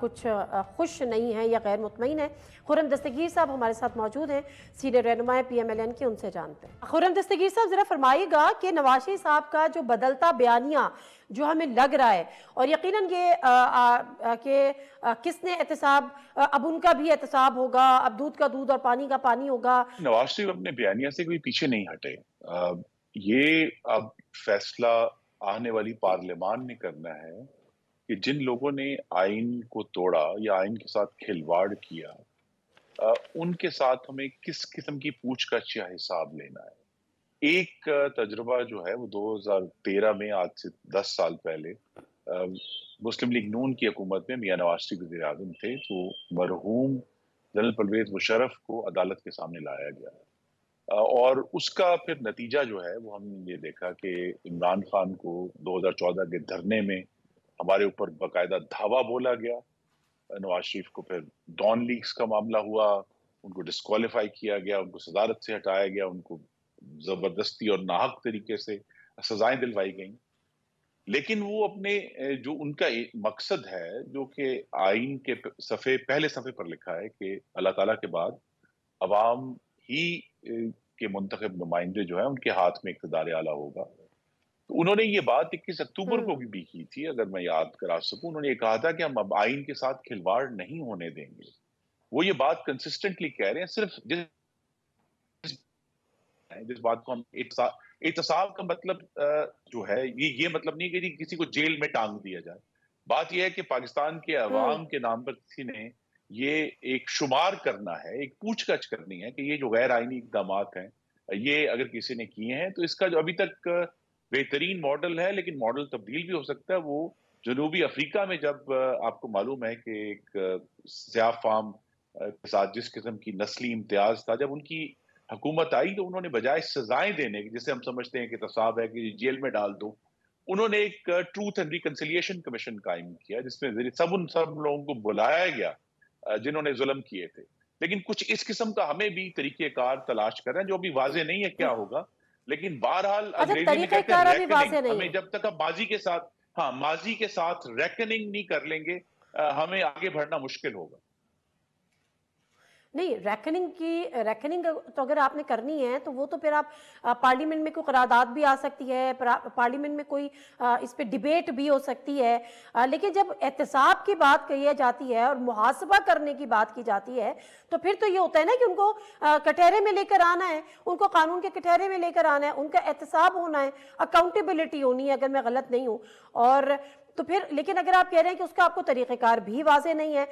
کچھ خوش نہیں ہیں یا غیر مطمئن ہیں. خرم دستگیر صاحب ہمارے ساتھ موجود ہیں, سینئر رہنما PMLN کے, ان سے جانتے ہیں. خرم دستگیر صاحب ذرا فرمائیے گا کہ نواز شریف صاحب کا جو بدلتا بیانیہ جو ہمیں لگ رہا ہے, اور یقیناً یہ کہ کس نے احتساب, اب ان کا بھی احتساب ہوگا, اب دودھ کا دودھ اور پانی کا پانی ہوگا. نواز شریف اپنے بیانیہ سے کوئی پیچھے نہیں ہٹے. یہ اب فیصلہ آنے والی پارلیمان نے کرنا ہے کہ جن لوگوں نے آئین کو توڑا یا آئین کے ساتھ کھلواڑ کیا, ان کے ساتھ ہمیں کس قسم کی پوچھ گچھ یا حساب لینا ہے. ایک تجربہ جو ہے وہ 2013 میں, آج سے 10 سال پہلے, مسلم لیگ نون کی حکومت میں میاں نواز شریف وزیر اعظم تھے, تو مرحوم جنرل پرویز مشرف کو عدالت کے سامنے لایا گیا, اور اس کا پھر نتیجہ جو ہے وہ ہم نے یہ دیکھا کہ عمران خان کو 2014 کے دھرنے میں ہمارے اوپر باقاعدہ دھاوا بولا گیا. نواز شریف کو پھر ڈان لیکس کا معاملہ ہوا, ان کو ڈسکوالیفائی کیا گیا, ان کو صدارت سے ہٹایا گیا, ان کو زبردستی اور ناحق طریقے سے سزائیں دلوائی گئیں. لیکن وہ اپنے جو ان کا مقصد ہے, جو کہ آئین کے پہلے صفحے پر لکھا ہے کہ اللہ تعالیٰ کے بعد عوام ہی کے منتخب نمائندے جو ہیں ان کے ہاتھ میں اقتدار اعلیٰ ہوگا. تو انہوں نے یہ بات 21 اکتوبر کو بھی کی تھی, اگر میں یاد کرا سکوں. انہوں نے یہ کہا تھا کہ ہم اب آئین کے ساتھ کھلواڑ نہیں ہونے دیں گے. وہ یہ بات کنسسٹنٹلی کہہ رہے ہیں. صرف جس بات کو ہم احتساب کا مطلب جو ہے یہ مطلب نہیں کہ کسی کو جیل میں ٹانگ دیا جائے. بات یہ ہے کہ پاکستان کے عوام کے نام پر کسی نے یہ ایک شمار کرنا ہے, ایک پوچھ گچھ کرنی ہے کہ یہ جو غیر آئینی اقدامات ہیں یہ اگر کسی نے کیے ہیں تو اس کا جو ابھی تک بہترین ماڈل ہے, لیکن ماڈل تبدیل بھی ہو سکتا ہے. وہ جنوبی افریقہ میں جب آپ کو معلوم ہے کہ ایک سیاہ فام کے ساتھ جس قسم کی نسلی امتیاز تھا, جب ان کی حکومت آئی تو انہوں نے بجائے سزائیں دینے کی, جسے ہم سمجھتے ہیں کہ احتساب ہے کہ جیل میں ڈال دو, انہوں نے ایک ٹروتھ اینڈ ریکنسیلیشن کمیشن قائم کیا جس میں سب لوگوں کو بلایا گیا جنہوں نے ظلم کیے تھے. لیکن کچھ اس قسم کا ہمیں بھی طریقہ کار تلاش کر رہے ہیں جو ابھی واضح نہیں ہے کیا ہوگا. لیکن بہرحال انگریزی میں کہتے ہیں ہمیں جب تک اب ماضی کے ساتھ ریکننگ نہیں کر لیں گے ہمیں آگے بڑھنا مشکل ہوگا. نہیں, ریکننگ تو اگر آپ نے کرنی ہے تو وہ تو پھر آپ پارلیمنٹ میں کوئی قرارداد بھی آ سکتی ہے, پارلیمنٹ میں کوئی اس پہ ڈیبیٹ بھی ہو سکتی ہے. لیکن جب احتساب کی بات کہی جاتی ہے اور محاسبہ کرنے کی بات کی جاتی ہے تو پھر تو یہ ہوتا ہے نا کہ ان کو کٹہرے میں لے کر آنا ہے, ان کو قانون کے کٹہرے میں لے کر آنا ہے, ان کا احتساب ہونا ہے, اکاؤنٹیبلٹی ہونی ہے, اگر میں غلط نہیں ہوں. اور تو پھر لیکن اگر آپ کہہ رہے ہیں کہ اس کا آپ کو طریقہ کار بھی واضح نہیں ہے,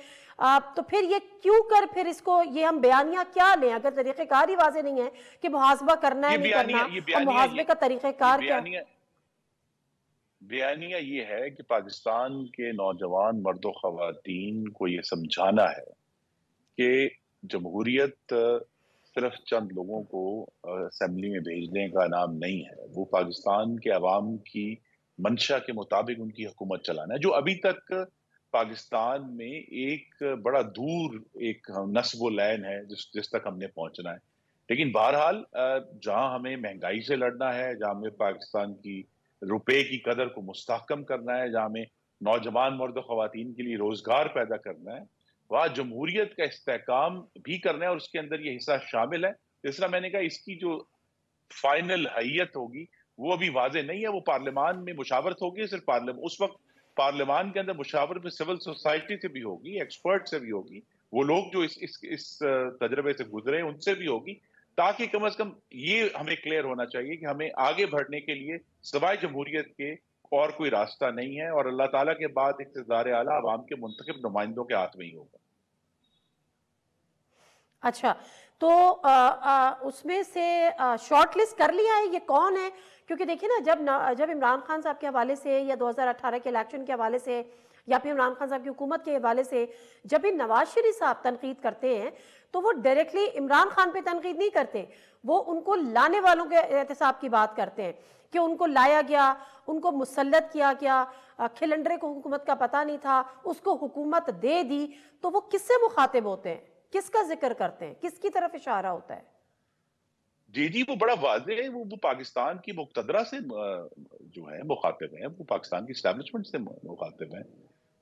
تو پھر یہ کیوں کر پھر اس کو یہ ہم بیانیہ کیا لیں اگر طریقہ کار ہی واضح نہیں ہے کہ محاسبہ کرنا ہے نہیں کرنا, اور محاسبے کا طریقہ کار کیا؟ بیانیہ یہ ہے کہ پاکستان کے نوجوان مرد و خواتین کو یہ سمجھانا ہے کہ جمہوریت صرف چند لوگوں کو اسمبلی میں بھیجنے کا نام نہیں ہے. وہ پاکستان کے عوام کی منشا کے مطابق ان کی حکومت چلانا ہے, جو ابھی تک پاکستان میں ایک بڑا دور ایک نصب و لین ہے جس تک ہم نے پہنچنا ہے. لیکن بہرحال جہاں ہمیں مہنگائی سے لڑنا ہے, جہاں ہمیں پاکستان کی روپے کی قدر کو مستحکم کرنا ہے, جہاں ہمیں نوجوان مرد و خواتین کے لیے روزگار پیدا کرنا ہے, وہاں جمہوریت کا استحکام بھی کرنا ہے, اور اس کے اندر یہ حصہ شامل ہے. جس طرح میں نے کہا اس کی جو فائنل حیت ہوگی وہ ابھی واضح نہیں ہے. وہ پارلیمان میں مشاورت ہوگی, صرف اس وقت پارلیمان کے اندر مشاورت میں سول سوسائٹی سے بھی ہوگی, ایکسپرٹ سے بھی ہوگی, وہ لوگ جو اس تجربے سے گزرے ان سے بھی ہوگی, تاکہ کم از کم یہ ہمیں کلیئر ہونا چاہیے کہ ہمیں آگے بڑھنے کے لیے سوائے جمہوریت کے اور کوئی راستہ نہیں ہے, اور اللہ تعالیٰ کے بعد اقتدار اعلیٰ عوام کے منتخب نمائندوں کے ہاتھ میں ہی ہوگا. اچھا, تو اس میں سے شارٹ لسٹ کر لیا ہے یہ کون ہے؟ کیونکہ دیکھیں نا, جب عمران خان صاحب کے حوالے سے یا 2018 کے الیکشن کے حوالے سے یا پھر عمران خان صاحب کی حکومت کے حوالے سے جب بھی نواز شریف صاحب تنقید کرتے ہیں تو وہ ڈائریکٹلی عمران خان پہ تنقید نہیں کرتے, وہ ان کو لانے والوں کے احتساب کی بات کرتے ہیں کہ ان کو لایا گیا, ان کو مسلط کیا گیا, کھلنڈرے کو حکومت کا پتہ نہیں تھا, اس کو حکومت دے دی. تو وہ کس سے مخاطب ہوتے ہیں, کس کا ذکر کرتے ہیں, کس کی طرف اشارہ ہوتا ہے؟ جی وہ بڑا واضح ہے, وہ پاکستان کی مقتدرہ سے جو ہے مخاطب ہیں, وہ پاکستان کی اسٹیبلشمنٹ سے مخاطب ہیں.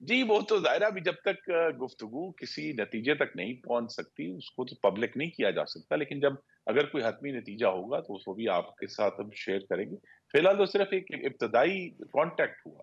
جی وہ تو ظاہر ہے ابھی جب تک گفتگو کسی نتیجے تک نہیں پہنچ سکتی اس کو تو پبلک نہیں کیا جا سکتا, لیکن جب اگر کوئی حتمی نتیجہ ہوگا تو اس کو بھی آپ کے ساتھ ہم شیئر کریں گے. فی الحال تو صرف ایک ابتدائی کانٹیکٹ ہوا.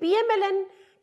PMLN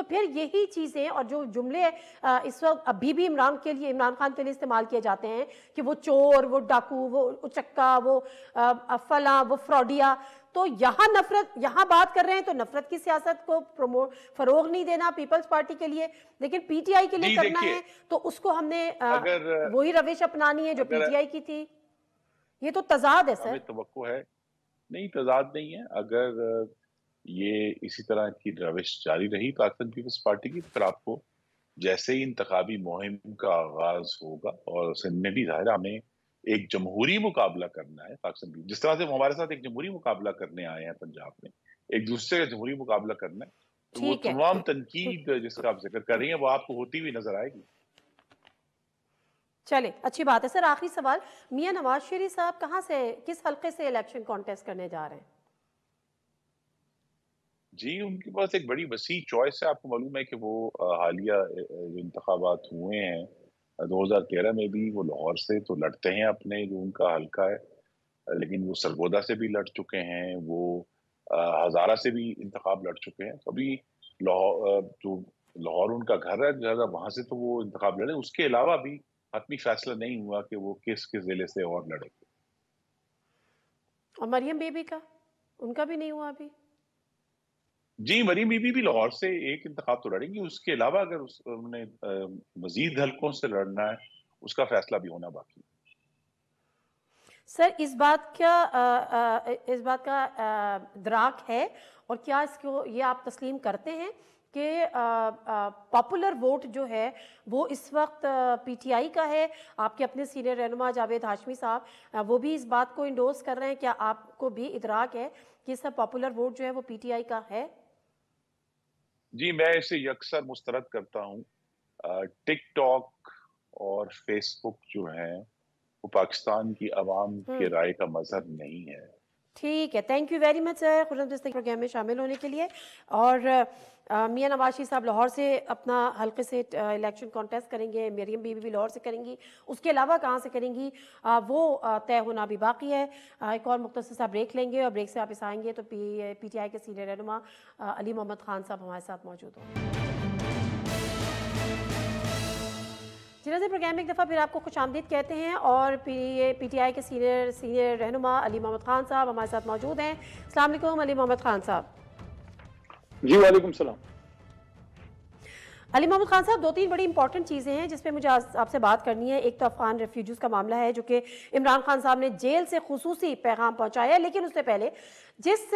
تو پھر یہی چیزیں اور جو جملے اس وقت ابھی بھی عمران خان کے لیے استعمال کیے جاتے ہیں کہ وہ چور، وہ ڈاکو، وہ اچکا، وہ فلاں، وہ فراڈیا، تو یہاں بات کر رہے ہیں تو نفرت کی سیاست کو فروغ نہیں دینا پیپلز پارٹی کے لیے، لیکن پی ٹی آئی کے لیے کرنا ہے تو اس کو ہم نے وہی روش اپنانی ہے جو پی ٹی آئی کی تھی. یہ تو تضاد ہے سر. ہمیں توقع ہے نہیں، تضاد نہیں ہے. اگر یہ اسی طرح کی روش جاری رہی پاکستان پیپلز پارٹی کی، پھر آپ کو جیسے ہی انتخابی مہم کا آغاز ہوگا، اور سندھ میں بھی ظاہر ہمیں ایک جمہوری مقابلہ کرنا ہے پاکستان بھی، جس طرح سے وہ ہمارے ساتھ ایک جمہوری مقابلہ کرنے آئے ہیں پنجاب میں، ایک دوسرے کا جمہوری مقابلہ کرنا ہے، تو وہ تمام تنقید جس کا آپ ذکر کر رہی ہیں وہ آپ کو ہوتی ہوئی نظر آئے گی. چلے اچھی بات ہے سر. آخری سوال، میاں نواز شریف صاحب کہاں سے، کس حلقے سے الیکشن کانٹیسٹ کرنے جا رہے ہیں؟ جی ان کے پاس ایک بڑی وسیع چوائس ہے. آپ کو معلوم ہے کہ وہ حالیہ انتخابات ہوئے ہیں 2013 میں بھی وہ لاہور سے تو لڑتے ہیں اپنے جو ان کا حلقہ ہے، لیکن وہ سرگودا سے بھی لڑ چکے ہیں، وہ ہزارہ سے بھی انتخاب لڑ چکے ہیں. تو ابھی لاہور ان کا گھر ہے زیادہ، وہاں سے تو وہ انتخاب لڑے. اس کے علاوہ بھی حتمی فیصلہ نہیں ہوا کہ وہ کس ضلع سے اور لڑے گے. اور مریم بیبی کا، ان کا بھی نہیں ہوا ابھی؟ جی مریم بیبی بھی لاہور سے ایک انتخاب تو لڑیں گی، اس کے علاوہ اگر انہوں نے مزید حلقوں سے لڑنا ہے اس کا فیصلہ بھی ہونا باقی. سر اس بات کا ادراک ہے اور کیا اس کو یہ آپ تسلیم کرتے ہیں کہ پاپولر ووٹ جو ہے وہ اس وقت پی ٹی آئی کا ہے؟ آپ کے اپنے سینئر رہنما جاوید ہاشمی صاحب وہ بھی اس بات کو انڈورس کر رہے ہیں، کیا آپ کو بھی ادراک ہے کہ اس پاپولر ووٹ جو ہے وہ پی ٹی آئی کا ہے؟ جی میں اسے یکسر مسترد کرتا ہوں. ٹک ٹاک اور فیس بک جو ہیں وہ پاکستان کی عوام کے رائے کا مظہر نہیں ہے. ٹھیک ہے، thank you very much sir Khurram Dastagi programme میں شامل ہونے کے لیے. اور میاں نواز شریف صاحب لاہور سے اپنا حلقے سے الیکشن کانٹیسٹ کریں گے، مریم بیبی بھی لاہور سے کریں گی، اس کے علاوہ کہاں سے کریں گی وہ طے ہونا بھی باقی ہے. ایک اور مختصر سا بریک لیں گے اور بریک سے واپس آئیں گے تو پی ٹی آئی کے سینئر رہنما علی محمد خان صاحب ہمارے ساتھ موجود ہوں. جنازے پروگرام میں ایک دفعہ پھر آپ کو خوش آمدید کہتے ہیں اور پی ٹی آئی کے سینئر رہنما علی محمد خان صاحب ہمارے ساتھ موجود ہیں. السلام علیکم علی محمد خان صاحب. جی وعلیکم السلام. علی محمد خان صاحب، 2-3 بڑی امپورٹنٹ چیزیں ہیں جس پہ مجھے آپ سے بات کرنی ہے. ایک تو افغان ریفیوجیز کا معاملہ ہے جو کہ عمران خان صاحب نے جیل سے خصوصی پیغام پہنچایا ہے، لیکن اس سے پہلے جس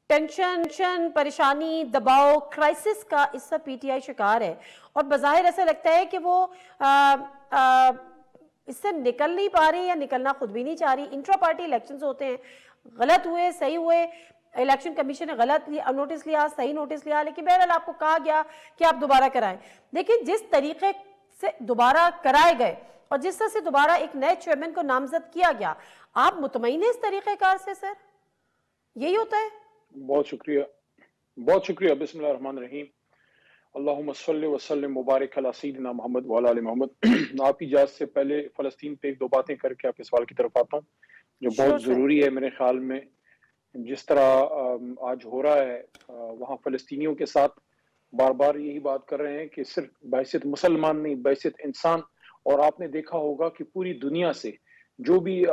ٹینشن، پریشانی، دباؤ، کرائسس کا اس سے پی ٹی آئی شکار ہے اور بظاہر ایسا لگتا ہے کہ وہ اس سے نکل نہیں پا رہی یا نکلنا خود بھی نہیں چاہ رہی. انٹرا پارٹی الیکشنز ہوتے ہیں، غلط ہوئے، صحیح ہوئے، الیکشن کمیشن نے غلط نوٹس لیا، صحیح نوٹس لیا، لیکن بہرحال آپ کو کہا گیا کہ آپ دوبارہ کرائیں. لیکن جس طریقے سے دوبارہ کرائے گئے اور جس طرح سے دوبارہ ایک نئے چیئرمین کو نامزد کیا گیا، آپ مطمئن ہیں اس طریقہ کار سے سر؟ یہی ہوتا ہے؟ بہت شکریہ، بہت شکریہ. بسم اللہ الرحمن الرحیم. اللہم صلی وسلم مبارک علی سیدنا محمد وعلی آل محمد. آپ کی اجازت سے پہلے فلسطین پہ ایک دو باتیں کر کے آپ کے سوال کی طرف آتا ہوں جو بہت ضروری ہے میرے خیال میں. جس طرح آج ہو رہا ہے وہاں فلسطینیوں کے ساتھ بار بار یہی بات کر رہے ہیں کہ صرف بحیثیت مسلمان نہیں، بحیثیت انسان. اور آپ نے دیکھا ہوگا کہ پوری دنیا سے جو بھی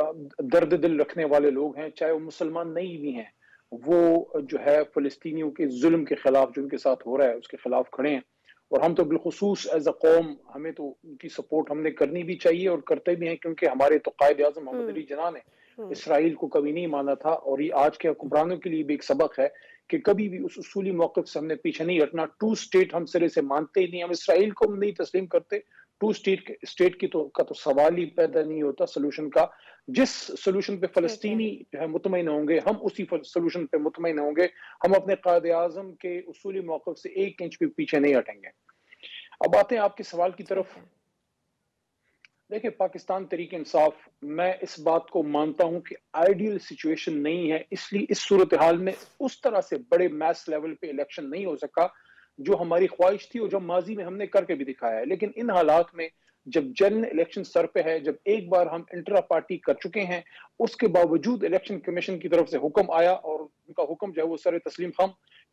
درد دل رکھنے والے لوگ ہیں، چاہے وہ مسلمان نہیں بھی ہیں، وہ جو ہے فلسطینیوں کے ظلم کے خلاف جو ان کے ساتھ ہو رہا ہے اس کے خلاف کھڑے ہیں. اور ہم تو بالخصوص ایز اے قوم ہمیں تو ان کی سپورٹ ہم نے کرنی بھی چاہیے اور کرتے بھی ہیں، کیونکہ ہمارے تو قائد اعظم محمد علی جناح نے اسرائیل کو کبھی نہیں مانا تھا. اور یہ آج کے حکمرانوں کے لیے بھی ایک سبق ہے کہ کبھی بھی اس اصولی موقف سے ہم نے پیچھے نہیں ہٹنا. 2 اسٹیٹ ہم سرے سے مانتے ہی نہیں، ہم اسرائیل کو نہیں تسلیم کرتے. 2 اسٹیٹ کی کا تو سوال ہی پیدا نہیں ہوتا سلوشن کا. جس سلوشن پہ فلسطینی جو ہے مطمئن ہوں گے، ہم اسی سلوشن پہ مطمئن ہوں گے. ہم اپنے قائد اعظم کے اصولی موقف سے 1 انچ بھی پیچھے نہیں ہٹیں گے. اب آتے ہیں آپ کے سوال کی طرف. دیکھیں پاکستان تحریک انصاف، میں اس بات کو مانتا ہوں کہ آئیڈیل سچویشن نہیں ہے، اس لیے اس صورتحال میں اس طرح سے بڑے میس لیول پہ الیکشن نہیں ہو سکا جو ہماری خواہش تھی اور جو ماضی میں ہم نے کر کے بھی دکھایا ہے. لیکن ان حالات میں جب جنرل الیکشن سر پہ ہے، جب ایک بار ہم انٹرا پارٹی کر چکے ہیں، اس کے باوجود الیکشن کمیشن کی طرف سے حکم آیا اور ان کا حکم جو ہے وہ سر تسلیم خم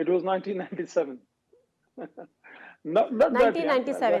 It was 1997. 1997।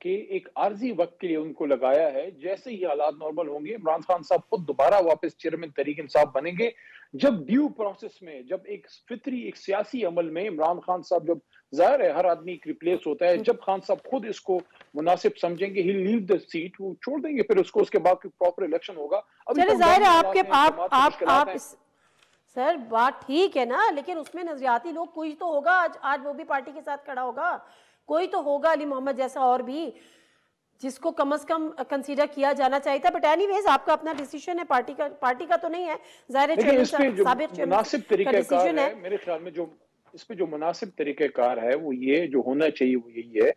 کہ ایک عارضی وقت کے لیے ان کو لگایا ہے. جیسے ہی حالات نارمل ہوں گے عمران خان صاحب خود دوبارہ واپس چیئرمین تحریک انصاف بنیں گے. جب ڈیو پروسیس میں، جب ایک فطری ایک سیاسی عمل میں عمران خان صاحب، جب ظاہر ہے ہر آدمی ایک ریپلیس ہوتا ہے، جب خان صاحب خود اس کو مناسب سمجھیں گے، ہی لیو دا سیٹ، وہ چھوڑ دیں گے، پھر اس کو اس کے بعد پراپر الیکشن ہوگا. چلے ظاہر ہے آپ سر بات ٹھیک ہے نا، لیکن اس میں نظریاتی لوگ کوئی تو ہوگا، آج وہ بھی پارٹی کے ساتھ کھڑا ہوگا، کوئی تو ہوگا علی محمد جیسا اور بھی، جس کو کم از کم کنسیڈر کیا جانا چاہیے تھا. بٹ اینی ویز آپ کا اپنا ڈیسیشن ہے، پارٹی کا تو نہیں ہے. ظاہر ہے مناسب طریقہ کار ہے میرے خیال میں، جو اس پہ جو مناسب طریقہ کار ہے وہ یہ جو ہونا چاہیے وہ یہی ہے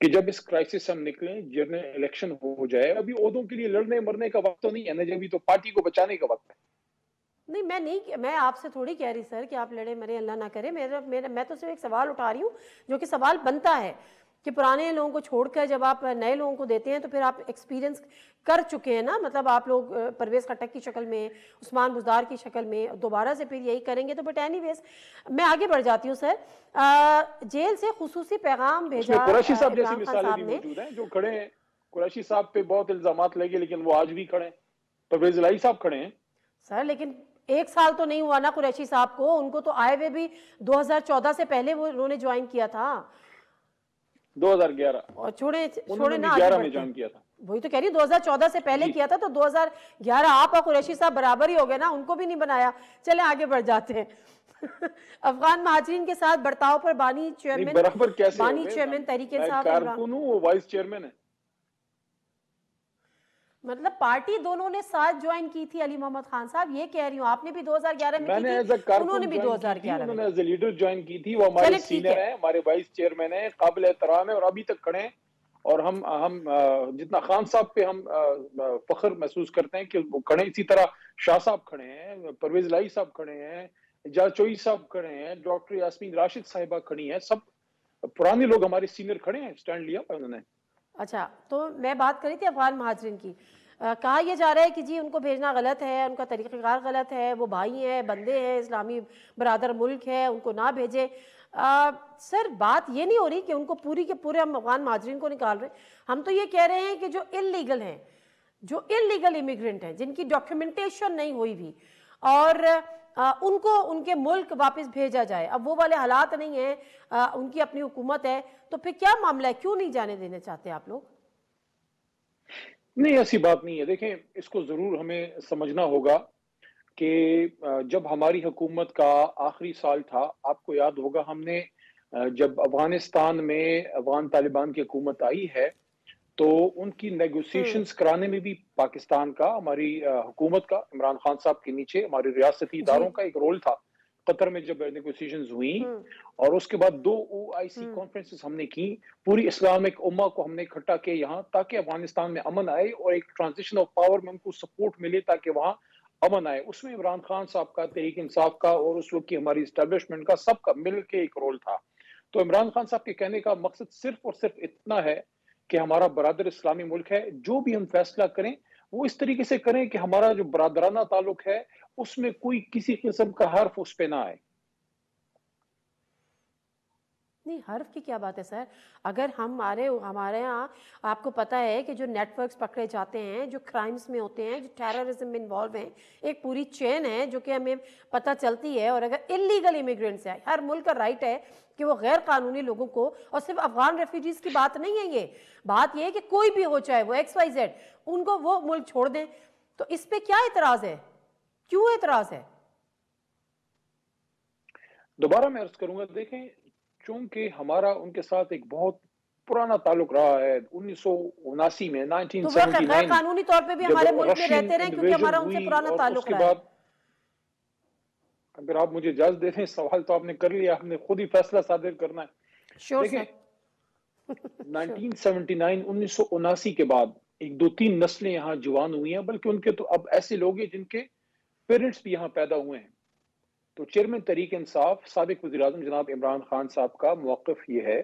کہ جب اس کرائسس سے ہم نکلیں، جنرل الیکشن ہو جائے. ابھی عہدوں کے لیے لڑنے مرنے کا وقت تو نہیں ہے نا، جب تو پارٹی کو بچانے کا وقت ہے. نہیں، میں آپ سے تھوڑی کہہ رہی سر کہ آپ لڑے مرے، اللہ نہ کرے. میں تو صرف ایک سوال اٹھا رہی ہوں جو کہ سوال بنتا ہے کہ پرانے لوگوں کو چھوڑ کر جب آپ نئے لوگوں کو دیتے ہیں تو پھر آپ ایکسپیرینس کر چکے ہیں نا. مطلب آپ لوگ پرویز خٹک کی شکل میں، عثمان بزدار کی شکل میں دوبارہ سے پھر یہی کریں گے. تو بٹ اینی ویز میں آگے بڑھ جاتی ہوں سر. جیل سے خصوصی پیغام بھیجا قریشی صاحب جیسی مثالیں بھی موجود ہیں جو کھڑے ہیں. قریشی صاحب پہ بہت الزامات لگے لیکن وہ آج بھی کھڑے ہیں. پرویز الہی صاحب کھڑے ہیں سر، لیکن 1 سال تو نہیں ہوا نا قریشی صاحب کو. ان کو تو آئے ہوئے بھی 2014 سے پہلے وہ انہوں نے جوائن کیا تھا. 2011 اور چھوڑے نا، 2011 میں جوائن کیا تھا. وہی تو کہہ رہی ہوں 2014 سے پہلے کیا تھا، تو 2011 آپ اور قریشی صاحب برابر ہی ہو گئے نا، ان کو بھی نہیں بنایا. چلے آگے بڑھ جاتے ہیں. افغان مہاجرین کے ساتھ برتاؤ پر بانی چیئرمین تحریک انصاف کارکن ہوں، وہ وائس چیئرمین ہے. مطلب پارٹی دونوں نے ساتھ جوائن کی تھی علی محمد خان صاحب، یہ کہہ رہی ہوں. آپ نے بھی 2011 میں کی تھی، انہوں نے بھی 2011 انہوں نے ایز اے لیڈر جوائن کی تھی. وہ ہمارے سینئر ہیں، ہمارے وائس چیئرمین ہیں، قابل احترام ہیں اور ابھی تک کھڑے ہیں. اور ہم جتنا خان صاحب پہ ہم فخر محسوس کرتے ہیں کہ وہ کھڑے، اسی طرح شاہ صاحب کھڑے ہیں، پرویز الہی صاحب کھڑے ہیں، اعجاز چوئی صاحب کھڑے ہیں، ڈاکٹر یاسمین راشد صاحبہ کھڑی ہیں. سب پرانے لوگ ہمارے سینئر کھڑے ہیں، سٹینڈ لیا انہوں نے. اچھا، تو میں بات کری تھی افغان مہاجرین کی. کہا یہ جا رہا ہے کہ جی ان کو بھیجنا غلط ہے، ان کا طریقہ کار غلط ہے، وہ بھائی ہیں، بندے ہیں، اسلامی برادر ملک ہے، ان کو نہ بھیجے. سر بات یہ نہیں ہو رہی کہ ان کو پوری کے پورے ہم افغان مہاجرین کو نکال رہے ہیں. ہم تو یہ کہہ رہے ہیں کہ جو انلیگل ہیں، جو انلیگل امیگرینٹ ہیں، جن کی ڈاکیومنٹیشن نہیں ہوئی بھی، اور ان کو ان کے ملک واپس بھیجا جائے. اب وہ والے حالات نہیں ہیں، ان کی اپنی حکومت ہے، تو پھر کیا معاملہ ہے؟ کیوں نہیں جانے دینے چاہتے آپ لوگ؟ نہیں، ایسی بات نہیں ہے. دیکھیں، اس کو ضرور ہمیں سمجھنا ہوگا کہ جب ہماری حکومت کا آخری سال تھا، آپ کو یاد ہوگا ہم نے جب افغانستان میں افغان طالبان کی حکومت آئی ہے تو ان کی نیگوسیشنز کرانے میں بھی پاکستان کا، ہماری حکومت کا، عمران خان صاحب کے نیچے ہمارے ریاستی اداروں کا ایک رول تھا. قطر میں جب نیگوسیشنز ہوئیں اور اس کے بعد 2 OIC کانفرنسز ہم نے کی، پوری اسلامک امہ کو ہم نے اکٹھا کیا یہاں، تاکہ افغانستان میں امن آئے اور ایک ٹرانزیشن آف پاور میں ان کو سپورٹ ملے تاکہ وہاں امن آئے. اس میں عمران خان صاحب کا، تحریک انصاف کا اور اس وقت کی ہماری اسٹیبلشمنٹ کا، سب کا مل کے ایک رول تھا. تو عمران خان صاحب کے کہنے کا مقصد صرف اور صرف اتنا ہے کہ ہمارا برادر اسلامی ملک ہے، جو بھی ہم فیصلہ کریں وہ اس طریقے سے کریں کہ ہمارا جو برادرانہ تعلق ہے اس میں کوئی کسی قسم کا حرف اس پہ نہ آئے. نہیں، حرف کی کیا بات ہے سر؟ اگر ہمارے ہاں آپ کو پتہ ہے کہ جو نیٹ ورکس پکڑے جاتے ہیں، جو کرائمز میں ہوتے ہیں، جو ٹیررزم میں انوالو ہیں، ایک پوری چین ہے جو کہ ہمیں پتہ چلتی ہے. اور اگر انلیگل امیگرینٹس ہیں، ہر ملک کا رائٹ ہے کہ وہ غیر قانونی لوگوں کو، اور صرف افغان ریفیوجیز کی بات نہیں ہے، یہ بات یہ ہے کہ کوئی بھی ہو، چاہے وہ XYZ، ان کو وہ ملک چھوڑ دیں. تو اس پہ کیا اعتراض ہے؟ کیوں اعتراض ہے؟ دوبارہ میں عرض کروں گا، دیکھیں، چونکہ ہمارا ان کے ساتھ ایک بہت پرانا تعلق رہا ہے. 1979 میں، 1979 تو وہ غیر قانونی طور پہ بھی ہمارے ملک میں رہتے رہے کیونکہ ہمارا ان سے پرانا تعلق رہا ہے. اگر آپ مجھے اجازت دے دیں، سوال تو آپ نے کر لیا، ہم نے خود ہی فیصلہ صادر کرنا ہے. دیکھیں، 1979 کے بعد 2-3 نسلیں یہاں جوان ہوئی ہیں، بلکہ ان کے تو اب ایسے لوگ ہیں جن کے پیرنٹس بھی یہاں پیدا ہوئے ہیں. تو چیئرمین تحریک انصاف سابق وزیر اعظم جناب عمران خان صاحب کا موقف یہ ہے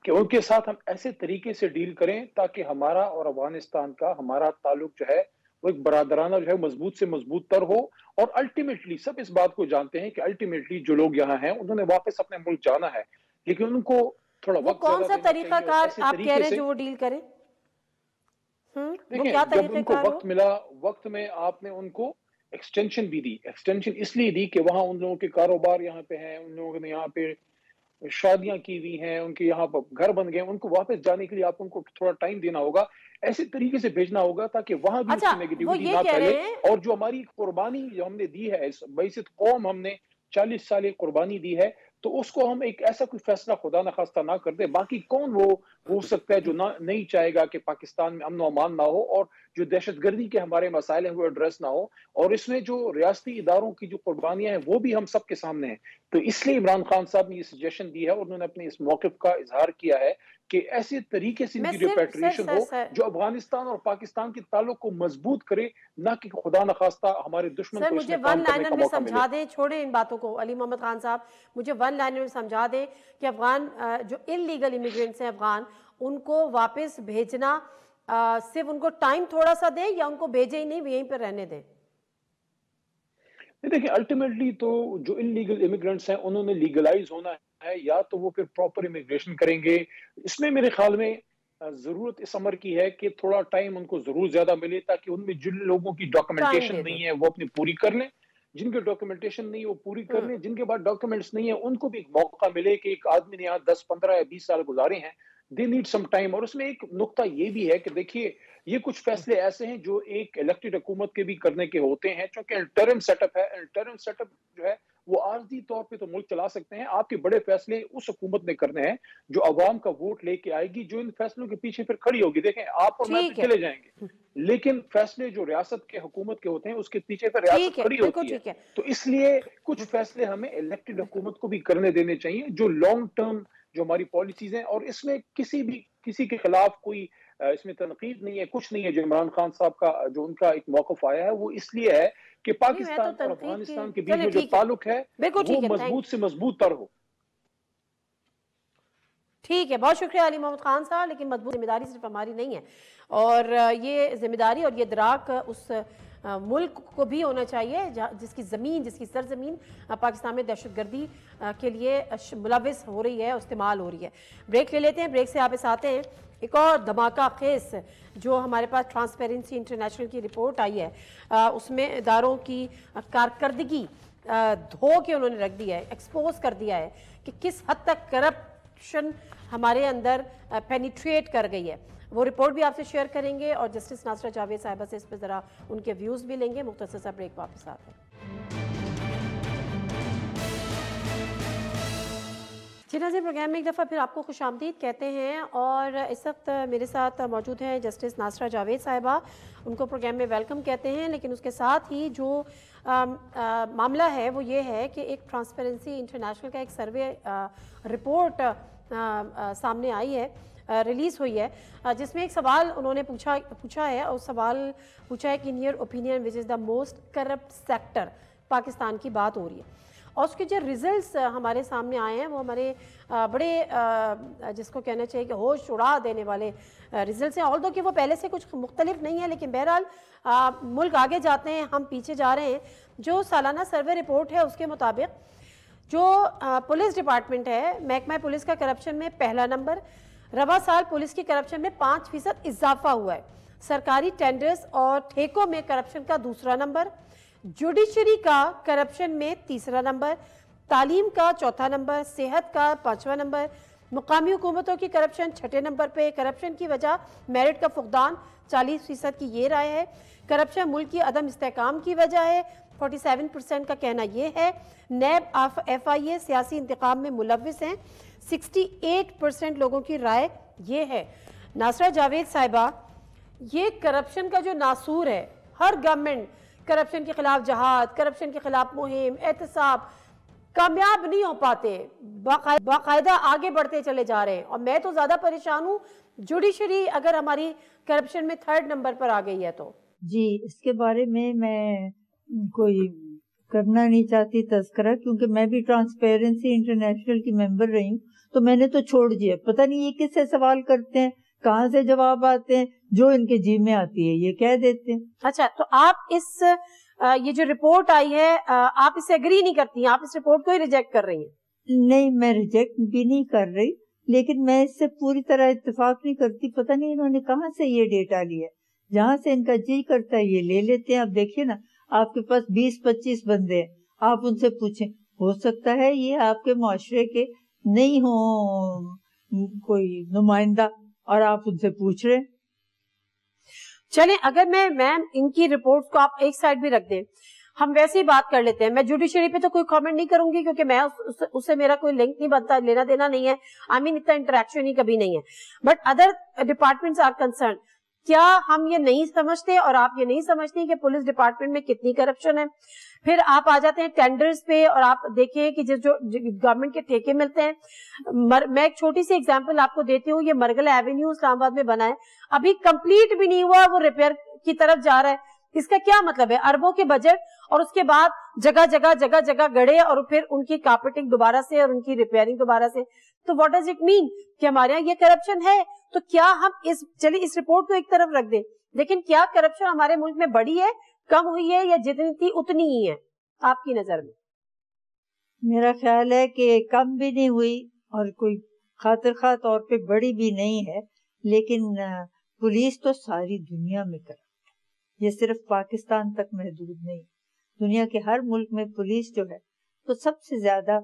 کہ ان کے ساتھ ہم ایسے طریقے سے ڈیل کریں تاکہ ہمارا اور افغانستان کا ہمارا تعلق جو ہے وہ ایک برادرانہ جو ہے مضبوط سے مضبوط تر ہو. اور الٹیمیٹلی سب اس بات کو جانتے ہیں کہ الٹیمیٹلی جو لوگ یہاں ہیں انہوں نے واپس اپنے ملک جانا ہے، لیکن ان کو تھوڑا وقت کون سا طریقہ کار آپ کہہ رہے ہیں جو وہ ڈیل کریں؟ دیکھیں جب ان کو وقت ملا، وقت میں آپ نے ان کو ایکسٹینشن بھی دی. ایکسٹینشن اس لیے دی کہ وہاں ان لوگوں کے کاروبار یہاں پہ ہیں، ان لوگوں نے یہاں پہ شادیاں کی ہوئی ہیں، ان کے یہاں پر گھر بن گئے، ان کو واپس جانے کے لیے آپ ان کو تھوڑا ٹائم دینا ہوگا، ایسے طریقے سے بھیجنا ہوگا تاکہ وہاں بھی اس کی نیگیٹیوٹی نہ پھیلے. اور جو ہماری قربانی جو ہم نے دی ہے، بعثت قوم ہم نے 40 سال قربانی دی ہے، تو اس کو ہم ایک ایسا کوئی فیصلہ خدا نخواستہ نہ کر دے. باقی کون وہ ہو سکتا ہے جو نہیں چاہے گا کہ پاکستان میں امن و امان نہ ہو اور جو دہشت گردی کے ہمارے مسائل ہیں وہ ایڈریس نہ ہو. اور اس میں جو ریاستی اداروں کی جو قربانیاں ہیں وہ بھی ہم سب کے سامنے ہیں. تو اس لیے عمران خان صاحب نے یہ سجیشن دی ہے اور انہوں نے اپنے اس موقف کا اظہار کیا ہے کہ ایسے طریقے سے ان کی ریپیٹریشن ہو جو افغانستان اور پاکستان کے تعلق کو مضبوط کرے، نہ کہ خدا نخواستہ ہمارے دشمن کو اس میں کام کرنے کا موقع ملے. سمجھا دیں، چھوڑیں ان باتوں کو. علی محمد خان صاحب مجھے ون لائنر میں سمجھا دیں کہ افغان جو انلیگل امیگرینٹس ہیں افغان، ان کو واپس بھیجنا صرف ان کو ٹائم تھوڑا سا دیں یا ان کو بھیجیں ہی نہیں، یہیں پر رہنے دیں؟ دیکھیں الٹیمیٹلی تو جو انلیگل امیگرینٹس ہیں انہوں نے لیگلائز ہونا ہے، یا تو وہ پھر پراپر امیگریشن کریں گے. اس میں میرے خیال میں ضرورت اس امر کی ہے کہ تھوڑا ٹائم ان کو ضرور زیادہ ملے تاکہ ان میں جن لوگوں کی ڈاکومنٹیشن نہیں ہے وہ اپنی پوری کر لیں، جن کے ڈاکومنٹیشن نہیں ہے وہ پوری کر لیں، جن کے بعد ڈاکومنٹس نہیں ہے ان کو بھی ایک موقع ملے کہ ایک آدمی نے یہاں 10 15 یا 20 سال گزارے ہیں، دے نیڈ سم ٹائم. اور اس میں ایک نقطہ یہ بھی ہے کہ دیکھیے یہ کچھ فیصلے ایسے ہیں جو ایک الیکٹڈ حکومت کے بھی کرنے کے ہوتے ہیں، چونکہ انٹرم سیٹ اپ ہے. انٹرم سیٹ اپ جو ہے وہ عارضی طور پہ تو ملک چلا سکتے ہیں، آپ کے بڑے فیصلے اس حکومت نے کرنے ہیں جو عوام کا ووٹ لے کے آئے گی، جو ان فیصلوں کے پیچھے پھر کھڑی ہوگی. دیکھیں آپ اور میں تو چلے جائیں گے، لیکن فیصلے جو ریاست کے حکومت کے ہوتے ہیں اس کے پیچھے پھر ریاست کھڑی ہوتی ہے. تو اس لیے کچھ فیصلے ہمیں الیکٹڈ حکومت کو بھی کرنے دینے چاہیے جو لانگ ٹرم جو ہماری پالیسیز ہیں. اور اس میں کسی کے خلاف کوئی اس میں تنقید نہیں ہے، کچھ نہیں ہے. جو عمران خان صاحب کا جو ان کا ایک موقف آیا ہے وہ اس لیے ہے کہ پاکستان اور افغانستان کے بیچ میں جو تعلق ہے وہ مضبوط سے مضبوط تر ہو. ٹھیک ہے، بہت شکریہ علی محمد خان صاحب. لیکن مضبوط ذمہ داری صرف ہماری نہیں ہے، اور یہ ذمہ داری اور یہ ادراک اس ملک کو بھی ہونا چاہیے جس کی زمین، جس کی سرزمین پاکستان میں دہشت گردی کے لیے ملوث ہو رہی ہے، استعمال ہو رہی ہے. بریک لے لیتے ہیں، بریک سے واپس آتے ہیں. ایک اور دھماکہ خیز جو ہمارے پاس ٹرانسپیرنسی انٹرنیشنل کی رپورٹ آئی ہے، اس میں اداروں کی کارکردگی دھو کے انہوں نے رکھ دیا ہے، ایکسپوز کر دیا ہے کہ کس حد تک کرپشن ہمارے اندر پینیٹریٹ کر گئی ہے. وہ رپورٹ بھی آپ سے شیئر کریں گے اور جسٹس ناصرہ جاوید صاحبہ سے اس پہ ذرا ان کے ویوز بھی لیں گے. مختصر سا بریک، واپس آتے ہیں. جی ناظرین، پروگرام میں ایک دفعہ پھر آپ کو خوش آمدید کہتے ہیں، اور اس وقت میرے ساتھ موجود ہیں جسٹس ناصرہ جاوید صاحبہ. ان کو پروگرام میں ویلکم کہتے ہیں. لیکن اس کے ساتھ ہی جو معاملہ ہے وہ یہ ہے کہ ایک ٹرانسپیرنسی انٹرنیشنل کا ایک سروے رپورٹ سامنے آئی ہے، ریلیز ہوئی ہے، جس میں ایک سوال انہوں نے پوچھا ہے، اور سوال پوچھا ہے کہ in your opinion which is the most corrupt sector. Pakistan کی بات ہو رہی ہے، اور اس کے جو ریزلٹس ہمارے سامنے آئے ہیں وہ ہمارے بڑے جس کو کہنا چاہیے کہ ہوش اڑا دینے والے ریزلٹس ہیں. آلدو کہ وہ پہلے سے کچھ مختلف نہیں ہے، لیکن بہرحال ملک آگے جاتے ہیں، ہم پیچھے جا رہے ہیں. جو سالانہ سروے رپورٹ ہے اس کے مطابق جو پولیس ڈپارٹمنٹ ہے، محکمہ پولیس کا کرپشن میں پہلا نمبر. رواں سال پولیس کی کرپشن میں 5% اضافہ ہوا ہے. سرکاری ٹینڈرز اور ٹھیکوں میں کرپشن کا دوسرا نمبر. جوڈیشری کا کرپشن میں تیسرا نمبر. تعلیم کا چوتھا نمبر. صحت کا 5واں نمبر. مقامی حکومتوں کی کرپشن 6 نمبر پہ. کرپشن کی وجہ میرٹ کا فقدان 40% کی یہ رائے ہے. کرپشن ملک کی عدم استحکام کی وجہ ہے، 47% کا کہنا یہ ہے. نیب ایف آئی اے سیاسی انتخاب میں ملوث ہیں، 68% لوگوں کی رائے یہ ہے. ناصرہ جاوید صاحبہ، یہ کرپشن کا جو ناسور ہے، ہر گورنمنٹ کرپشن کے خلاف جہاد، کرپشن کے خلاف مہم، احتساب، کامیاب نہیں ہو پاتے، باقاعدہ آگے بڑھتے چلے جا رہے ہیں. اور میں تو زیادہ پریشان ہوں جوڈیشری اگر ہماری کرپشن میں 3rd نمبر پر آ گئی ہے تو. جی، اس کے بارے میں کوئی کرنا نہیں چاہتی تذکرہ، کیونکہ میں بھی ٹرانسپیرنسی انٹرنیشنل کی ممبر رہی ہوں، تو میں نے تو چھوڑ دیا. پتہ نہیں یہ کس سے سوال کرتے ہیں، کہاں سے جواب آتے ہیں، جو ان کے جی میں آتی ہے یہ کہہ دیتے ہیں. اچھا، تو آپ یہ جو رپورٹ آئی ہے آپ اس سے اگری نہیں کرتی ہیں، آپ اس رپورٹ کو ہی ریجیکٹ کر رہی ہیں؟ نہیں، میں ریجیکٹ بھی نہیں کر رہی، لیکن میں اس سے پوری طرح اتفاق نہیں کرتی. پتہ نہیں انہوں نے کہاں سے یہ ڈیٹا لیا. جہاں سے ان کا جی کرتا ہے یہ لے لیتے ہیں. اب دیکھیے نا, آپ کے پاس 20-25 بندے ہیں, آپ ان سے پوچھیں, ہو سکتا ہے یہ آپ کے معاشرے کے نہیں ہوں کوئی نمائندہ, اور آپ ان سے پوچھ رہے ہیں. چلیں, اگر میم ان کی رپورٹس کو آپ ایک سائڈ بھی رکھ دیں, ہم ویسے ہی بات کر لیتے ہیں. میں جوڈیشری پہ تو کوئی کامنٹ نہیں کروں گی کیونکہ میں اس سے میرا کوئی لنک نہیں بنتا, لینا دینا نہیں ہے, اتنا انٹریکشن ہی کبھی نہیں ہے. But other departments are concern. کیا ہم یہ نہیں سمجھتے اور آپ یہ نہیں سمجھتے کہ پولیس ڈپارٹمنٹ میں کتنی کرپشن ہے؟ پھر آپ آ جاتے ہیں ٹینڈرز پہ اور آپ دیکھیں کہ جو گورنمنٹ کے ٹھیکے ملتے ہیں. میں ایک چھوٹی سی ایگزامپل آپ کو دیتی ہوں. یہ مرگل ایوینیو اسلام آباد میں بنا ہے, ابھی کمپلیٹ بھی نہیں ہوا, وہ ریپیئر کی طرف جا رہا ہے. اس کا کیا مطلب ہے؟ اربوں کے بجٹ, اور اس کے بعد جگہ جگہ گڑے, اور پھر ان کی کارپیٹنگ دوبارہ سے اور ان کی ریپیئرنگ دوبارہ سے. تو واٹ ڈز اٹ مین کہ ہمارے یہاں یہ کرپشن ہے؟ تو کیا ہم چلیے اس رپورٹ کو ایک طرف رکھ دیں, لیکن کیا کرپشن ہمارے ملک میں بڑھی ہے, کم ہوئی ہے, یا جتنی تھی اتنی ہی ہے آپ کی نظر میں؟ میرا خیال ہے کہ کم بھی نہیں ہوئی اور کوئی خاطر خواہ طور پہ بڑی بھی نہیں ہے, لیکن پولیس تو ساری دنیا میں کرپٹ, یہ صرف پاکستان تک محدود نہیں, دنیا کے ہر ملک میں پولیس جو ہے تو سب سے زیادہ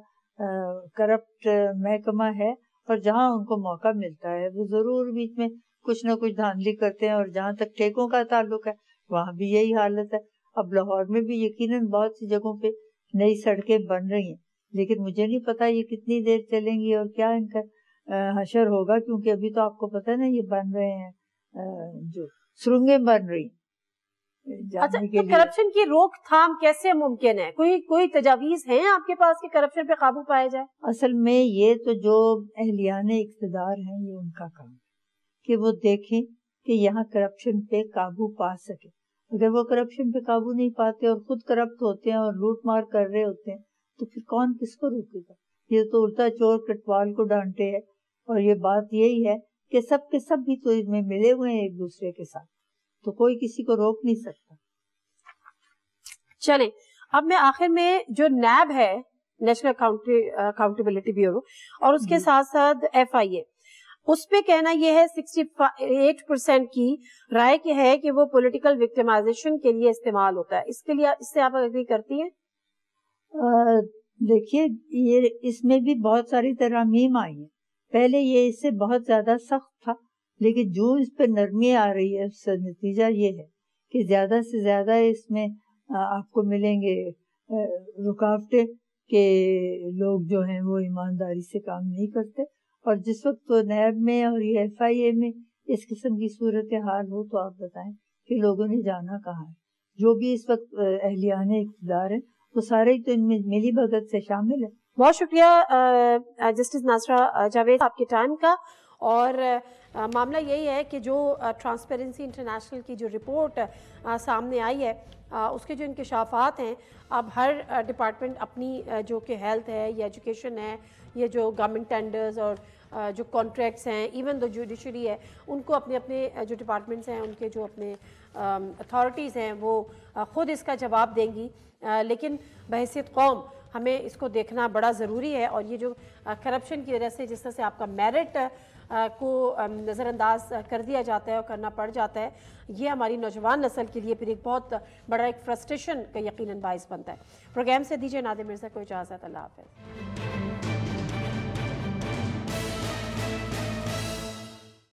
کرپٹ محکمہ ہے. اور جہاں ان کو موقع ملتا ہے وہ ضرور بیچ میں کچھ نہ کچھ دھاندلی کرتے ہیں. اور جہاں تک ٹھیکوں کا تعلق ہے وہاں بھی یہی حالت ہے. اب لاہور میں بھی یقیناً بہت سی جگہوں پہ نئی سڑکیں بن رہی ہیں, لیکن مجھے نہیں پتا یہ کتنی دیر چلیں گی اور کیا ان کا حشر ہوگا, کیونکہ ابھی تو آپ کو پتا ہے نا یہ بن رہے ہیں جو سرنگیں بن رہی. اچھا, تو کرپشن کی روک تھام کیسے ممکن ہے؟ کوئی تجاویز ہیں آپ کے پاس کہ کرپشن پہ قابو پایا جائے؟ اصل میں یہ تو جو اہلیان اقتدار ہیں یہ ان کا کام ہے کہ وہ دیکھیں کہ یہاں کرپشن پہ قابو پا سکے. اگر وہ کرپشن پہ قابو نہیں پاتے اور خود کرپٹ ہوتے ہیں اور لوٹ مار کر رہے ہوتے ہیں تو پھر کون کس کو روکے گا؟ یہ تو الٹا چور کٹوال کو ڈانٹے ہے. اور یہ بات یہی ہے کہ سب کے سب بھی تو اس میں ملے ہوئے ہیں ایک دوسرے کے ساتھ, تو کوئی کسی کو روک نہیں سکتا. چلیں, اب میں آخر میں جو نیب ہے, نیشنل اکاؤنٹیبلٹی بیورو, اور اس کے ساتھ ساتھ FIA, اس پہ کہنا یہ ہے 68% کی رائے کی ہے کہ وہ پولیٹیکل وکٹمائزیشن کے لیے استعمال ہوتا ہے. اس کے لیے اس سے آپ اگری کرتی ہیں؟ دیکھیے, یہ اس میں بھی بہت ساری ترامیم آئی ہیں. پہلے یہ اس سے بہت زیادہ سخت تھا, لیکن جو اس پہ نرمی آ رہی ہے اس کا نتیجہ یہ ہے کہ زیادہ سے زیادہ اس میں آپ کو ملیں گے رکاوٹیں کہ لوگ جو ہیں وہ ایمانداری سے کام نہیں کرتے. اور جس وقت تو نیب میں اور یہ FIA میں اس قسم کی صورتحال ہو تو آپ بتائیں کہ لوگوں نے جانا کہاں ہے. جو بھی اس وقت اہلیان اقتدار ہیں وہ سارے ہی تو ان میں ملی بھگت سے شامل ہے. بہت شکریہ جسٹس ناصرہ جاوید آپ کے ٹائم کا. اور معاملہ یہی ہے کہ جو ٹرانسپیرنسی انٹرنیشنل کی جو رپورٹ سامنے آئی ہے اس کے جو انکشافات ہیں, اب ہر ڈپارٹمنٹ اپنی جو کہ ہیلتھ ہے یا ایجوکیشن ہے, یہ جو گورنمنٹ ٹینڈرز اور جو کانٹریکٹس ہیں, ایون جو جوڈیشری ہے, ان کو اپنے اپنے جو ڈپارٹمنٹس ہیں ان کے جو اپنے اتھارٹیز ہیں وہ خود اس کا جواب دیں گی. لیکن بحیثیت قوم ہمیں اس کو دیکھنا بڑا ضروری ہے. اور یہ جو کرپشن کی وجہ سے جس طرح سے آپ کا میرٹ کو نظر انداز کر دیا جاتا ہے اور کرنا پڑ جاتا ہے, یہ ہماری نوجوان نسل کے لیے پھر ایک بہت بڑا ایک فرسٹریشن کا یقیناً باعث بنتا ہے. پروگرام سے دیجیے نادر مرزا کو اجازت. اللہ حافظ.